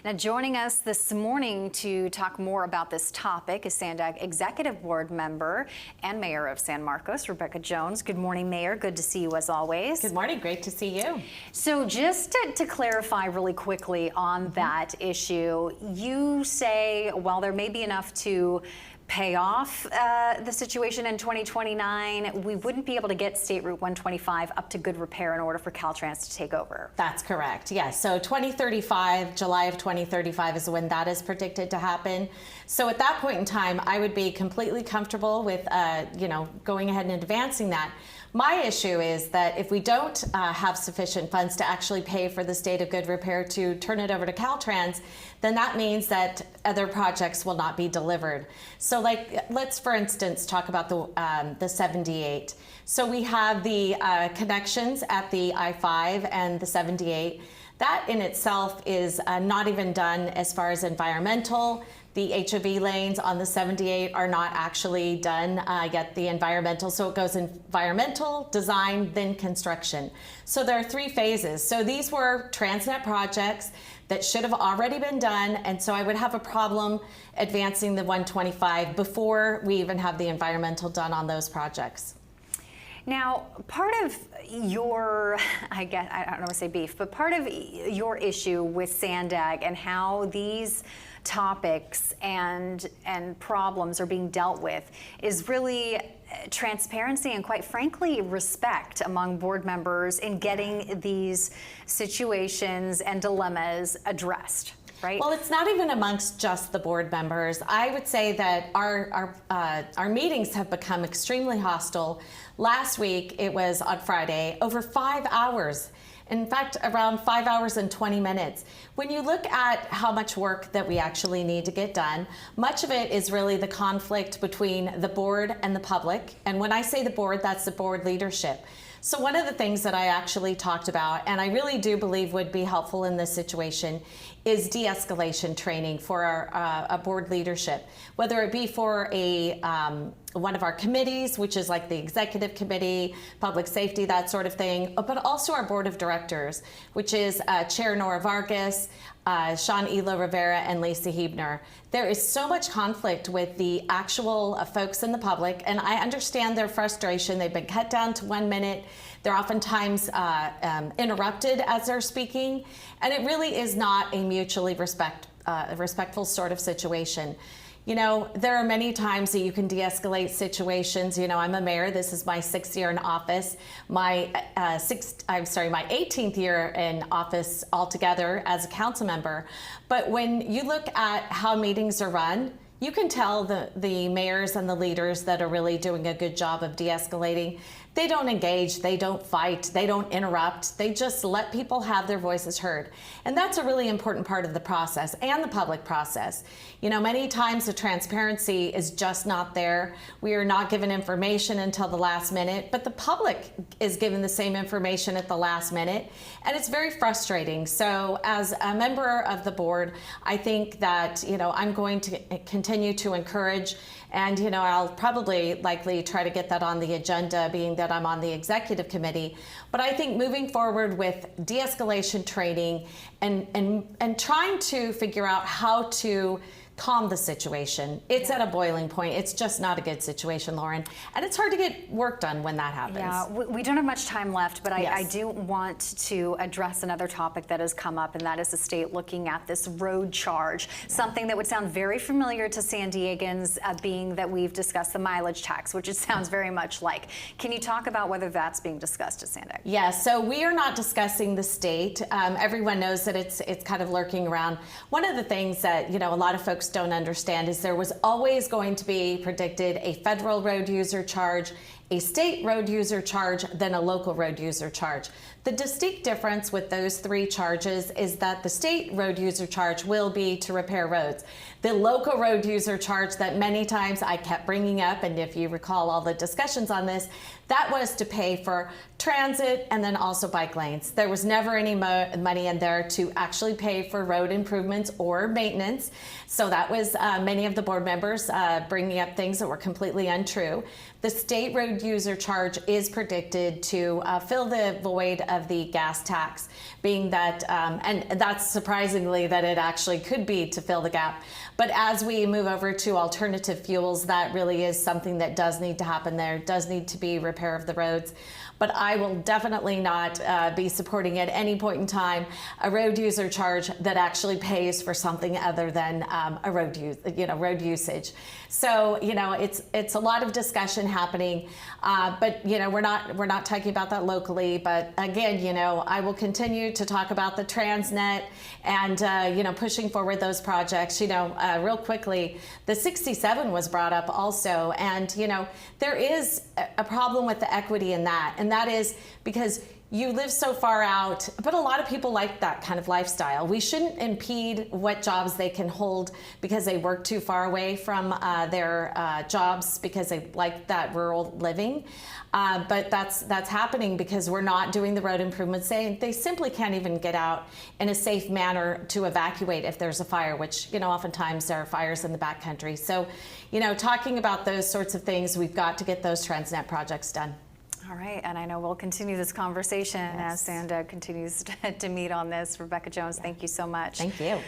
Now, joining us this morning to talk more about this topic is SANDAG Executive Board member and Mayor of San Marcos, Rebecca Jones. Good morning, Mayor. Good to see you as always. Good morning. Great to see you. So just to clarify really quickly on that issue, you say, well, there may be enough to pay off the situation in 2029, we wouldn't be able to get State Route 125 up to good repair in order for Caltrans to take over. That's correct. Yes. So 2035, July of 2035 is when that is predicted to happen. So at that point in time, I would be completely comfortable with, going ahead and advancing that. My issue is that if we don't have sufficient funds to actually pay for the state of good repair to turn it over to Caltrans, then that means that other projects will not be delivered. So let's for instance talk about the 78. So we have the connections at the I-5 and the 78. That in itself is not even done as far as environmental. The HOV lanes on the 78 are not actually done yet, the environmental. So it goes environmental, design, then construction. So there are 3 phases. So these were Transnet projects that should have already been done. And so I would have a problem advancing the 125 before we even have the environmental done on those projects. Now, part of your, I guess, I don't want to say beef, but part of your issue with SANDAG and how these topics and problems are being dealt with is really transparency and, quite frankly, respect among board members in getting these situations and dilemmas addressed. Right? Well, it's not even amongst just the board members. I would say that our meetings have become extremely hostile. Last week, it was on Friday, over 5 hours. In fact, around 5 hours and 20 minutes. When you look at how much work that we actually need to get done, much of it is really the conflict between the board and the public. And when I say the board, that's the board leadership. So one of the things that I actually talked about, and I really do believe would be helpful in this situation, is de-escalation training for our board leadership, whether it be for one of our committees, which is like the executive committee, public safety, that sort of thing, but also our board of directors, which is Chair Nora Vargas, Sean Elo Rivera, and Lacey Hebner. There is so much conflict with the actual folks in the public, and I understand their frustration. They've been cut down to 1 minute. They're oftentimes interrupted as they're speaking, and it really is not a mutually respectful sort of situation. You know, there are many times that you can de-escalate situations. You know, I'm a mayor. This is my 6th year in office. My 18th year in office altogether as a council member. But when you look at how meetings are run, you can tell the mayors and the leaders that are really doing a good job of de-escalating. They don't engage, they don't fight, they don't interrupt, they just let people have their voices heard. And that's a really important part of the process and the public process. You know, many times the transparency is just not there. We are not given information until the last minute, but the public is given the same information at the last minute, and it's very frustrating. So as a member of the board, I think that, you know, I'm going to continue to encourage, and, you know, I'll probably likely try to get that on the agenda, being that I'm on the executive committee. But I think moving forward with de-escalation training and trying to figure out how to calm the situation. It's at a boiling point. It's just not a good situation, Lauren. And it's hard to get work done when that happens. Yeah, we don't have much time left, but yes. I do want to address another topic that has come up, and that is the state looking at this road charge, something that would sound very familiar to San Diegans, being that we've discussed the mileage tax, which it sounds very much like. Can you talk about whether that's being discussed at SANDAG? Yes, so we are not discussing the state. Everyone knows that it's kind of lurking around. One of the things that, you know, a lot of folks don't understand is there was always going to be predicted a federal road user charge, a state road user charge, then a local road user charge. The distinct difference with those 3 charges is that the state road user charge will be to repair roads. The local road user charge that many times I kept bringing up, and if you recall all the discussions on this, that was to pay for transit and then also bike lanes. There was never any money in there to actually pay for road improvements or maintenance. So that was many of the board members bringing up things that were completely untrue. The state road user charge is predicted to fill the void of the gas tax, being that, and that's surprisingly that it actually could be to fill the gap. But as we move over to alternative fuels, that really is something that does need to happen there, does need to be repair of the roads. But I will definitely not be supporting at any point in time a road user charge that actually pays for something other than a road usage. So it's a lot of discussion happening, but we're not talking about that locally. But again, I will continue to talk about the Transnet and pushing forward those projects. Real quickly, the 67 was brought up also, and there is a problem with the equity in that, and that is because you live so far out, but a lot of people like that kind of lifestyle. We shouldn't impede what jobs they can hold because they work too far away from their jobs because they like that rural living. But that's happening because we're not doing the road improvements. They simply can't even get out in a safe manner to evacuate if there's a fire, which oftentimes there are fires in the backcountry. So talking about those sorts of things, we've got to get those Transnet projects done. All right, and I know we'll continue this conversation as SANDAG continues to meet on this. Rebecca Jones, thank you so much. Thank you.